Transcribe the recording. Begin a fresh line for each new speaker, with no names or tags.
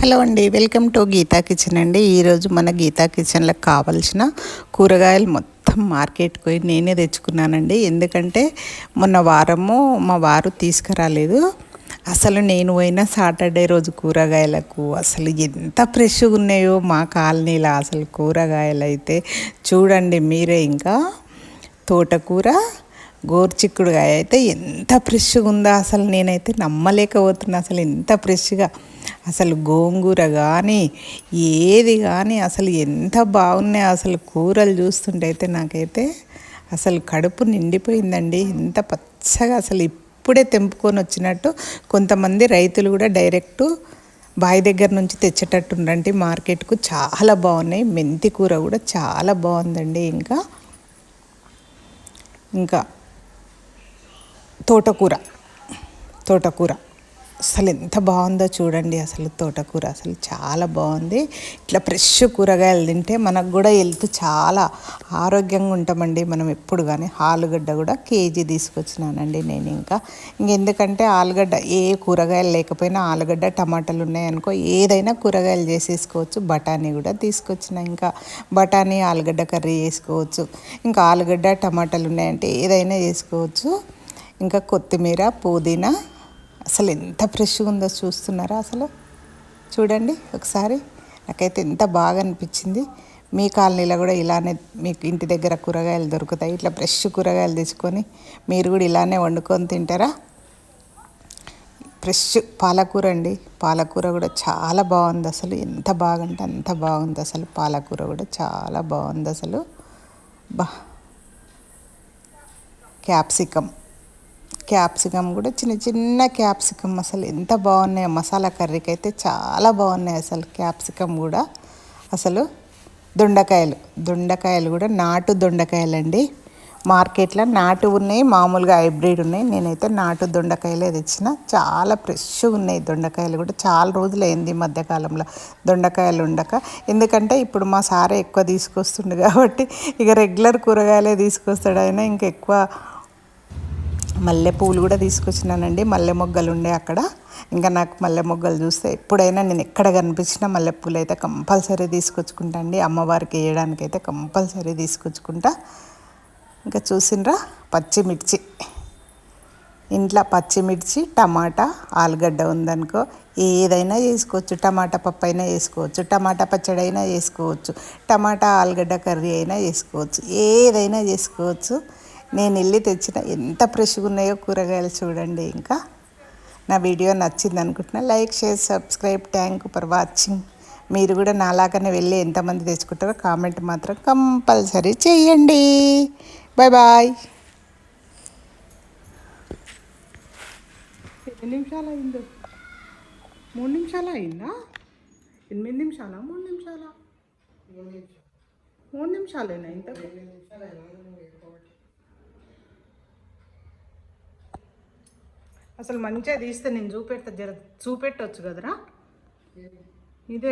Hello అండి, welcome to Gita kitchen అండి. ఈరోజు మన గీతా కిచెన్లో కావాల్సిన కూరగాయలు మొత్తం మార్కెట్కి పోయి నేనే తెచ్చుకున్నానండి. ఎందుకంటే మొన్న వారము మా వారు తీసుకురాలేదు. అసలు నేను పోయిన సాటర్డే రోజు కూరగాయలకు అసలు ఎంత ఫ్రెష్గా ఉన్నాయో మా కాలనీలో. అసలు కూరగాయలు అయితే చూడండి మీరే. ఇంకా తోటకూర, గోరుచిక్కుడుకాయ అయితే ఎంత ఫ్రెష్గా ఉందో అసలు నేనైతే నమ్మలేకపోతున్నా. అసలు ఎంత ఫ్రెష్గా, అసలు గోంగూర కానీ ఏది కానీ అసలు ఎంత బాగున్నాయి. అసలు కూరలు చూస్తుంటే అయితే నాకైతే అసలు కడుపు నిండిపోయిందండి. ఎంత పచ్చగా, అసలు ఇప్పుడే తెంపుకొని వచ్చినట్టు. కొంతమంది రైతులు కూడా డైరెక్టు బావి దగ్గర నుంచి తెచ్చేటట్టుండండి మార్కెట్కు. చాలా బాగున్నాయి. మెంతి కూర కూడా చాలా బాగుందండి. ఇంకా తోటకూర అసలు ఎంత బాగుందో చూడండి. అసలు తోటకూర అసలు చాలా బాగుంది. ఇట్లా ఫ్రెష్ కూరగాయలు తింటే మనకు కూడా హెల్త్ చాలా ఆరోగ్యంగా ఉంటామండి మనం ఎప్పుడు. కానీ ఆలుగడ్డ కూడా కేజీ తీసుకొచ్చినానండి నేను. ఇంకెందుకంటే ఆలుగడ్డ ఏ కూరగాయలు లేకపోయినా ఆలుగడ్డ టమాటాలు ఉన్నాయనుకో ఏదైనా కూరగాయలు చేసేసుకోవచ్చు. బఠానీ కూడా తీసుకొచ్చిన. ఇంకా బఠానీ ఆలుగడ్డ కర్రీ చేసుకోవచ్చు. ఇంకా ఆలుగడ్డ టమాటాలు ఉన్నాయంటే ఏదైనా చేసుకోవచ్చు. ఇంకా కొత్తిమీర, పుదీనా అసలు ఎంత ఫ్రెష్గా ఉందో చూస్తున్నారా? అసలు చూడండి ఒకసారి. నాకైతే ఎంత బాగా అనిపించింది. మీ కాలనీలో కూడా ఇలానే మీకు ఇంటి దగ్గర కూరగాయలు దొరుకుతాయి. ఇట్లా ఫ్రెష్ కూరగాయలు తెచ్చుకొని మీరు కూడా ఇలానే వండుకొని తింటారా? ఫ్రెష్ పాలకూర అండి. పాలకూర కూడా చాలా బాగుంది. అసలు ఎంత బాగుంటే అంత బాగుంది. అసలు పాలకూర కూడా చాలా బాగుంది. అసలు క్యాప్సికమ్ కూడా చిన్న చిన్న క్యాప్సికమ్ అసలు ఎంత బాగున్నాయి. మసాలా కర్రీకి అయితే చాలా బాగున్నాయి అసలు క్యాప్సికమ్ కూడా. అసలు దొండకాయలు కూడా నాటు దొండకాయలండి. మార్కెట్లో నాటు ఉన్నాయి, మామూలుగా హైబ్రిడ్ ఉన్నాయి. నేనైతే నాటు దొండకాయలే తెచ్చిన. చాలా ఫ్రెష్గా ఉన్నాయి దొండకాయలు కూడా. చాలా రోజులు అయింది ఈ మధ్యకాలంలో దొండకాయలు ఉండక. ఎందుకంటే ఇప్పుడు మా సారే ఎక్కువ తీసుకొస్తుండు కాబట్టి ఇక రెగ్యులర్ కూరగాయలే తీసుకొస్తాడు ఆయన. ఇంకెక్కువ మల్లెపూలు కూడా తీసుకొచ్చినానండి. మల్లె మొగ్గలు ఉండే అక్కడ. ఇంకా నాకు మల్లె మొగ్గలు చూస్తే ఎప్పుడైనా నేను ఎక్కడ కనిపించినా మల్లెపూలు అయితే కంపల్సరీ తీసుకొచ్చుకుంటా అండి. అమ్మవారికి వేయడానికి అయితే కంపల్సరీ తీసుకొచ్చుకుంటా. ఇంకా చూసినరా పచ్చిమిర్చి. ఇంట్లో పచ్చిమిర్చి, టమాటా, ఆలుగడ్డ ఉందనుకో ఏదైనా చేసుకోవచ్చు. టమాటా పప్పు అయినా చేసుకోవచ్చు, టమాటా పచ్చడి అయినా చేసుకోవచ్చు, టమాటా ఆలుగడ్డ కర్రీ అయినా చేసుకోవచ్చు, ఏదైనా చేసుకోవచ్చు. నేను వెళ్ళి తెచ్చిన ఎంత ఫ్రెష్గా ఉన్నాయో కూరగాయలు చూడండి. ఇంకా నా వీడియో నచ్చింది అనుకుంటున్నా. Like, share, subscribe. Thank you for watching. మీరు కూడా నాలాగానే వెళ్ళి ఎంతమంది తెచ్చుకుంటారో కామెంట్ మాత్రం కంపల్సరీ చేయండి. Bye bye. ఎన్ని నిమిషాలు అయిందో? 3 నిమిషాలు అయిందా? 8 నిమిషాలా? 3 నిమిషాలా? 3 నిమిషాలేనా? ఇంత అసలు మంచిగా తీస్తే నేను చూపెట్టవచ్చు కదరా. ఇదే